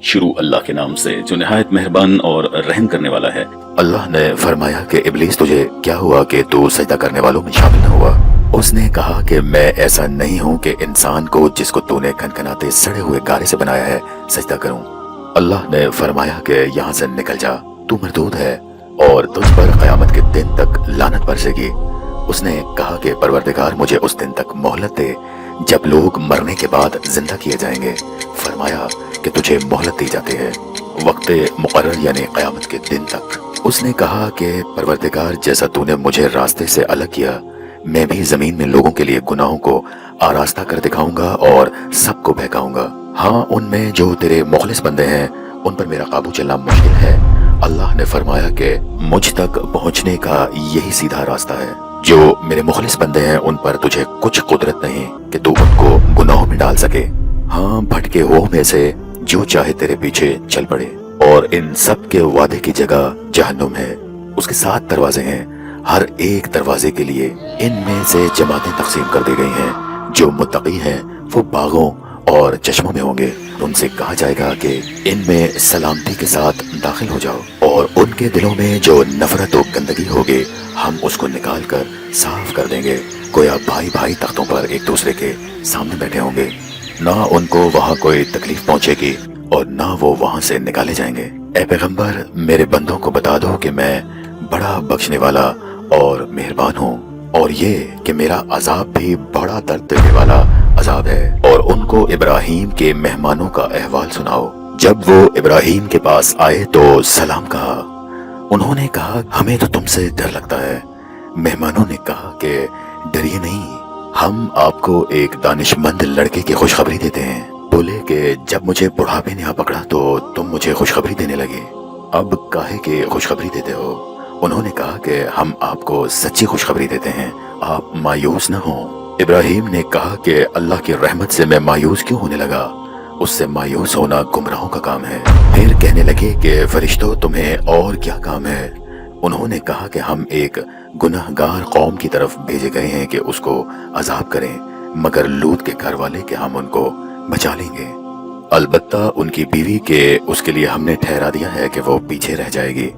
شروع اللہ کے نام سے جو نہایت مہربان اور رحم کرنے والا ہے۔ اللہ نے فرمایا کہ ابلیس تجھے کیا ہوا کہ تو سجدہ کرنے والوں میں شامل نہ ہوا؟ اس نے کہا کہ میں ایسا نہیں ہوں کہ انسان کو جس کو تو نے کھنکھناتے سڑے ہوئے گارے سے بنایا ہے سجدہ کروں۔ اللہ نے فرمایا کہ یہاں سے نکل جا، تو مردود ہے اور تجھ پر قیامت کے دن تک لعنت برسے گی۔ اس نے کہا کہ پروردگار مجھے اس دن تک مہلت دے جب لوگ مرنے کے بعد زندہ کیے جائیں گے۔ فرمایا کہ تجھے مہلت دی جاتی ہے وقت مقرر یعنی قیامت کے دن تک۔ اس نے کہا کہ پروردگار جیسا تو نے مجھے راستے سے الگ کیا، میں بھی زمین میں لوگوں کے لیے گناہوں کو آراستہ کر دکھاؤں گا اور سب کو بہکاؤں گا۔ ہاں ان میں جو تیرے مخلص بندے ہیں ان پر میرا قابو چلنا مشکل ہے۔ اللہ نے فرمایا کہ مجھ تک پہنچنے کا یہی سیدھا راستہ ہے۔ جو میرے مخلص بندے ہیں ان پر تجھے کچھ قدرت نہیں کہ تو ان کو گناہوں میں ڈال سکے۔ ہاں بھٹکے ہو میں سے جو چاہے تیرے پیچھے چل پڑے، اور ان سب کے وعدے کی جگہ جہنم ہے، اس کے 7 دروازے ہیں، ہر ایک دروازے کے لیے ان میں سے جماعتیں تقسیم کر دی گئی ہیں۔ جو متقی ہیں وہ باغوں اور چشموں میں ہوں گے، ان سے کہا جائے گا کہ ان میں سلامتی کے ساتھ داخل ہو جاؤ، اور ان کے دلوں میں جو نفرت و گندگی ہوگی ہم اس کو نکال کر صاف کر دیں گے، گویا بھائی بھائی تختوں پر ایک دوسرے کے سامنے بیٹھے ہوں گے، نہ ان کو وہاں کوئی تکلیف پہنچے گی اور نہ وہ وہاں سے نکالے جائیں گے۔ اے پیغمبر میرے بندوں کو بتا دو کہ میں بڑا بخشنے والا اور مہربان ہوں، اور یہ کہ میرا عذاب بھی بڑا درد دینے والا عذاب ہے۔ اور ان کو ابراہیم کے مہمانوں کا احوال سناؤ۔ جب وہ ابراہیم کے پاس آئے تو سلام کہا، انہوں نے کہا ہمیں تو تم سے ڈر لگتا ہے۔ مہمانوں نے کہا کہ ڈریے نہیں، ہم آپ کو ایک دانش مند لڑکے کی خوشخبری دیتے ہیں۔ بولے کہ جب مجھے بڑھاپے نے آ پکڑا تو تم مجھے خوشخبری دینے لگے، اب کاہے کہ خوشخبری دیتے ہو؟ انہوں نے کہا کہ ہم آپ کو سچی خوشخبری دیتے ہیں، آپ مایوس نہ ہوں۔ ابراہیم نے کہا کہ اللہ کی رحمت سے میں مایوس کیوں ہونے لگا؟ اس سے مایوس ہونا گمراہوں کا کام ہے۔ پھر کہنے لگے کہ فرشتوں تمہیں اور کیا کام ہے؟ انہوں نے کہا کہ ہم ایک گناہگار قوم کی طرف بھیجے گئے ہیں کہ اس کو عذاب کریں، مگر لوط کے گھر والے کہ ہم ان کو بچا لیں گے، البتہ ان کی بیوی کے اس کے لیے ہم نے ٹھہرا دیا ہے کہ وہ پیچھے رہ جائے گی۔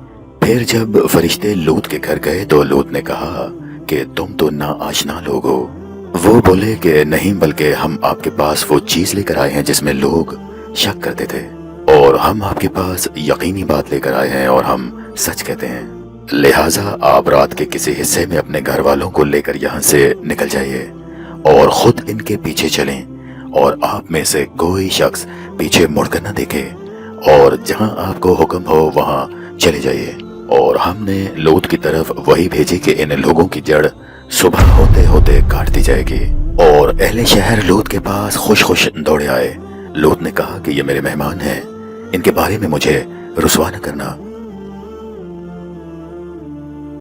پھر جب فرشتے لوط کے گھر گئے تو لوط نے کہا کہ تم تو ناآشنا لوگ ہو۔ وہ بولے کہ نہیں، بلکہ ہم آپ کے پاس وہ چیز لے کر آئے ہیں جس میں لوگ شک کرتے تھے، اور ہم آپ کے پاس یقینی بات لے کر آئے ہیں اور ہم سچ کہتے ہیں، لہٰذا آپ رات کے کسی حصے میں اپنے گھر والوں کو لے کر یہاں سے نکل جائیے اور خود ان کے پیچھے چلیں، اور آپ میں سے کوئی شخص پیچھے مڑ کر نہ دیکھے، اور جہاں آپ کو حکم ہو وہاں چلے جائیے۔ اور ہم نے لوط کی طرف وہی بھیجی کہ ان لوگوں کی جڑ صبح ہوتے ہوتے کاٹ دی جائے گی۔ اور اہل شہر لوط کے پاس خوش خوش دوڑے آئے۔ لوط نے کہا کہ یہ میرے مہمان ہیں، ان کے بارے میں مجھے رسوا نہ کرنا۔